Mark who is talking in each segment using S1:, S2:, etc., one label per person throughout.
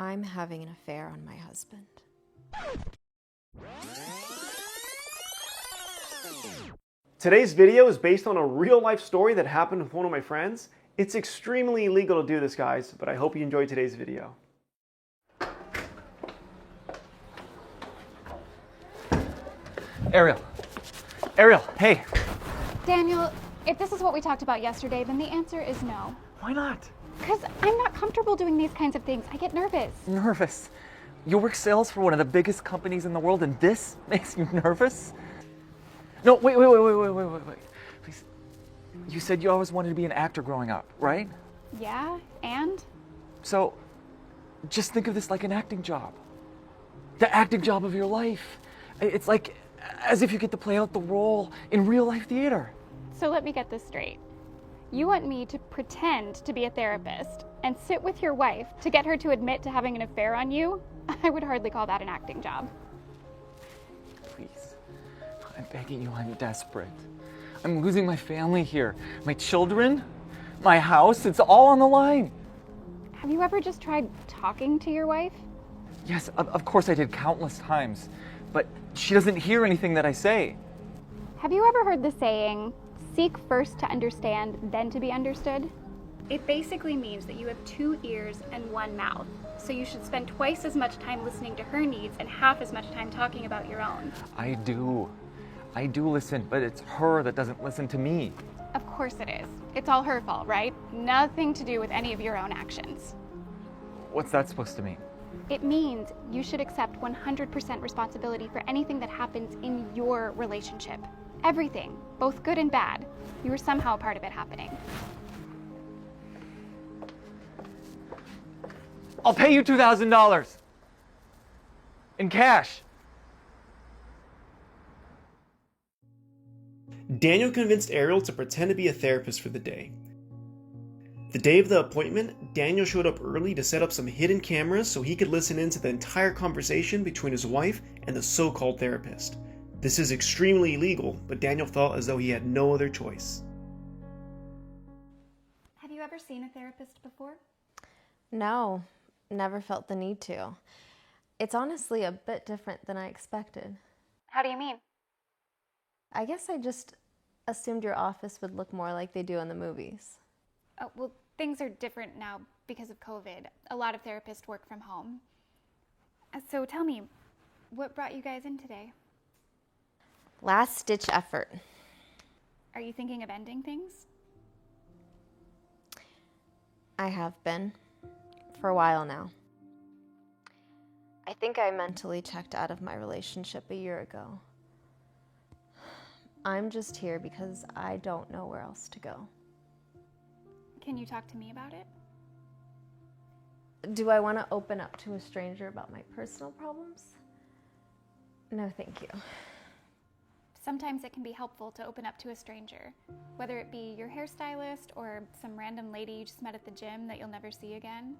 S1: I'm having an affair on my husband.
S2: Today's video is based on a real-life story that happened with one of my friends. It's extremely illegal to do this, guys, but I hope you enjoyed today's video.
S3: Ariel, hey.
S4: Daniel, if this is what we talked about yesterday, then the answer is no.
S3: Why not?
S4: Because I'm not comfortable doing these kinds of things. I get nervous.
S3: Nervous? You work sales for one of the biggest companies in the world and this makes you nervous? No, wait. Please. You said you always wanted to be an actor growing up, right?
S4: Yeah, and?
S3: So, just think of this like an acting job. The acting job of your life. It's like as if you get to play out the role in real life theater.
S4: So let me get this straight. You want me to pretend to be a therapist and sit with your wife to get her to admit to having an affair on you? I would hardly call that an acting job.
S3: Please, I'm begging you, I'm desperate. I'm losing my family here. My children, my house, it's all on the line.
S4: Have you ever just tried talking to your wife?
S3: Yes, of course I did countless times, but she doesn't hear anything that I say.
S4: Have you ever heard the saying, seek first to understand, then to be understood? It basically means that you have 2 ears and 1 mouth, so you should spend twice as much time listening to her needs and half as much time talking about your own.
S3: I do listen, but it's her that doesn't listen to me.
S4: Of course it is. It's all her fault, right? Nothing to do with any of your own actions.
S3: What's that supposed to mean?
S4: It means you should accept 100% responsibility for anything that happens in your relationship. Everything, both good and bad. You were somehow a part of it happening.
S3: I'll pay you $2,000 in cash.
S2: Daniel convinced Ariel to pretend to be a therapist for the day. The day of the appointment, Daniel showed up early to set up some hidden cameras so he could listen in to the entire conversation between his wife and the so-called therapist. This is extremely illegal, but Daniel felt as though he had no other choice.
S4: Have you ever seen a therapist before?
S1: No, never felt the need to. It's honestly a bit different than I expected.
S4: How do you mean?
S1: I guess I just assumed your office would look more like they do in the movies.
S4: Oh, well, things are different now because of COVID. A lot of therapists work from home. So tell me, what brought you guys in today?
S1: Last-ditch effort.
S4: Are you thinking of ending things?
S1: I have been, for a while now. I think I mentally checked out of my relationship a year ago. I'm just here because I don't know where else to go.
S4: Can you talk to me about it?
S1: Do I want to open up to a stranger about my personal problems? No, thank you.
S4: Sometimes it can be helpful to open up to a stranger, whether it be your hairstylist or some random lady you just met at the gym that you'll never see again.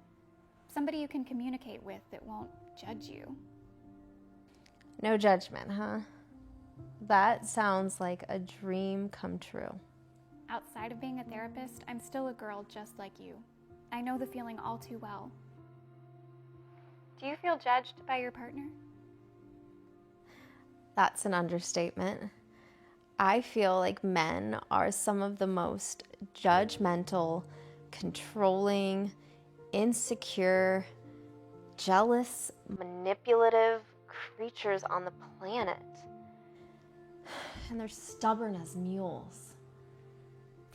S4: Somebody you can communicate with that won't judge you.
S1: No judgment, huh? That sounds like a dream come true.
S4: Outside of being a therapist, I'm still a girl just like you. I know the feeling all too well. Do you feel judged by your partner?
S1: That's an understatement. I feel like men are some of the most judgmental, controlling, insecure, jealous, manipulative creatures on the planet. And they're stubborn as mules.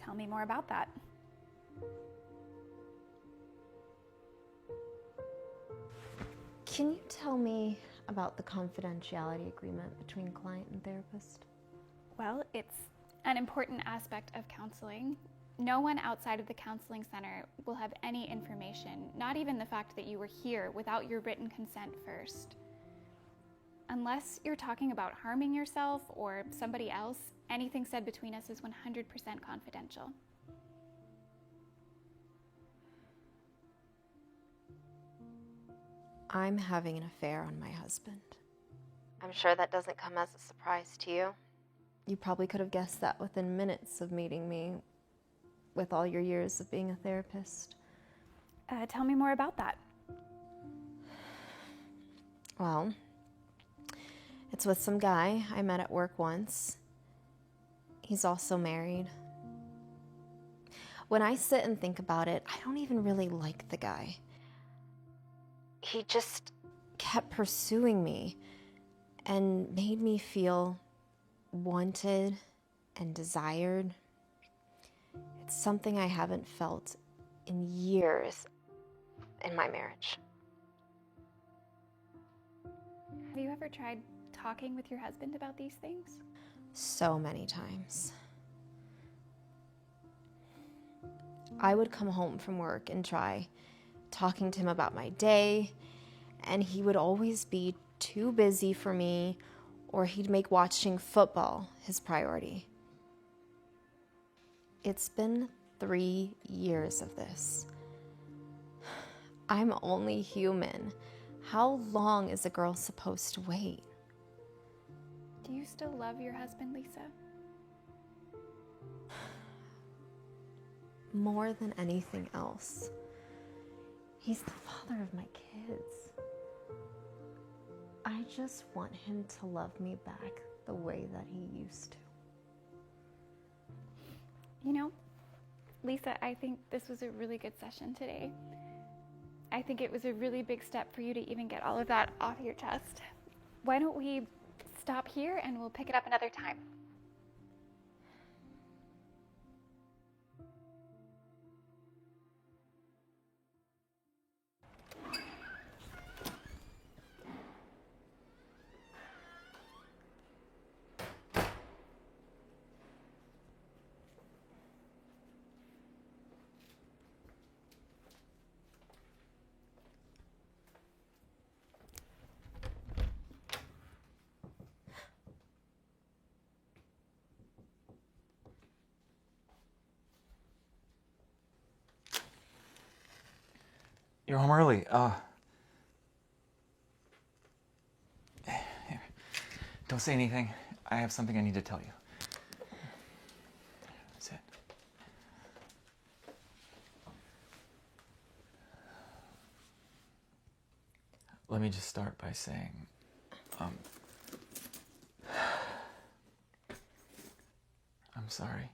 S4: Tell me more about that.
S1: Can you tell me about the confidentiality agreement between client and therapist?
S4: Well, it's an important aspect of counseling. No one outside of the counseling center will have any information, not even the fact that you were here without your written consent first. Unless you're talking about harming yourself or somebody else, anything said between us is 100% confidential.
S1: I'm having an affair on my husband. I'm sure that doesn't come as a surprise to you. You probably could have guessed that within minutes of meeting me with all your years of being a therapist.
S4: Tell me more about that.
S1: Well, it's with some guy I met at work once. He's also married. When I sit and think about it, I don't even really like the guy. He just kept pursuing me and made me feel wanted and desired. It's something I haven't felt in years in my marriage.
S4: Have you ever tried talking with your husband about these things?
S1: So many times. I would come home from work and try talking to him about my day, and he would always be too busy for me, or he'd make watching football his priority. It's been 3 years of this. I'm only human. How long is a girl supposed to wait?
S4: Do you still love your husband, Lisa?
S1: More than anything else. He's the father of my kids. I just want him to love me back the way that he used to.
S4: You know, Lisa, I think this was a really good session today. I think it was a really big step for you to even get all of that off your chest. Why don't we stop here and we'll pick it up another time?
S3: You're home early. Here. Don't say anything. I have something I need to tell you. That's it. Let me just start by saying, I'm sorry.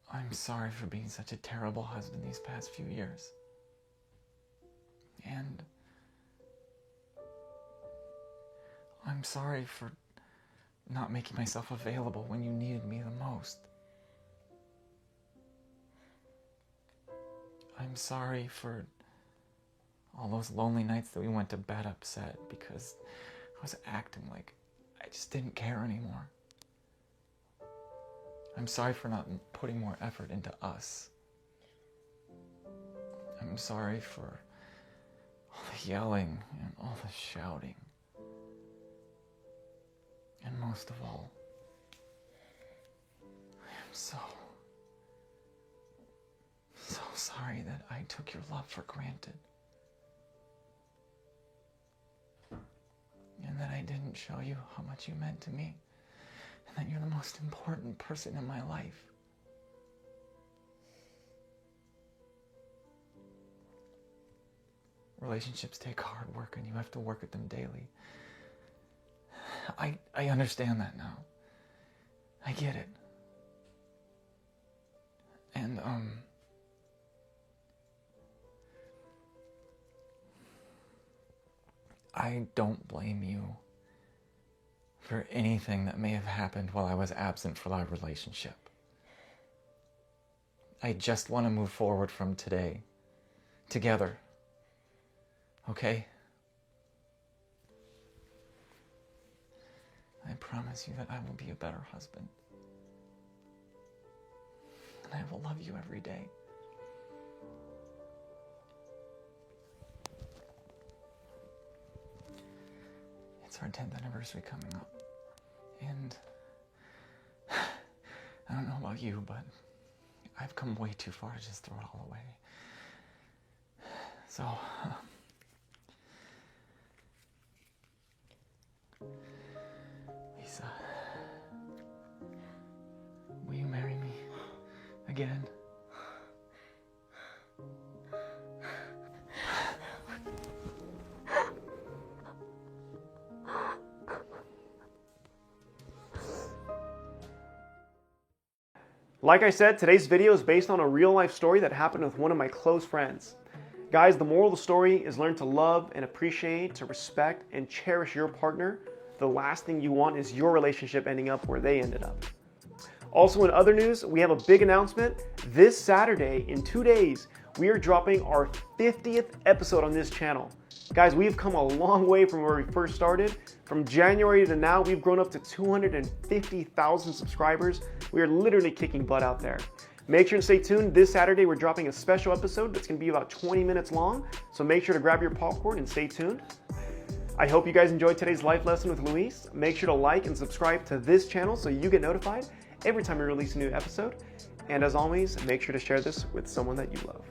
S3: I'm sorry for being such a terrible husband these past few years. And I'm sorry for not making myself available when you needed me the most. I'm sorry for all those lonely nights that we went to bed upset because I was acting like I just didn't care anymore. I'm sorry for not putting more effort into us. I'm sorry for all the yelling and all the shouting. And most of all, I am so sorry that I took your love for granted. And that I didn't show you how much you meant to me. And that you're the most important person in my life. Relationships take hard work and you have to work at them daily. I understand that now. I get it. And, I don't blame you for anything that may have happened while I was absent from our relationship. I just want to move forward from today, together. Okay? I promise you that I will be a better husband. And I will love you every day. It's our 10th anniversary coming up. And I don't know about you, but I've come way too far to just throw it all away. So, Lisa, will you marry me again?
S2: Like I said, today's video is based on a real life story that happened with one of my close friends. Guys, the moral of the story is learn to love and appreciate, to respect and cherish your partner. The last thing you want is your relationship ending up where they ended up. Also, in other news, we have a big announcement. This Saturday, in 2 days, we are dropping our 50th episode on this channel. Guys, we've come a long way from where we first started. From January to now, we've grown up to 250,000 subscribers. We are literally kicking butt out there. Make sure to stay tuned. This Saturday, we're dropping a special episode that's going to be about 20 minutes long. So make sure to grab your popcorn and stay tuned. I hope you guys enjoyed today's life lesson with Luis. Make sure to like and subscribe to this channel so you get notified every time we release a new episode. And as always, make sure to share this with someone that you love.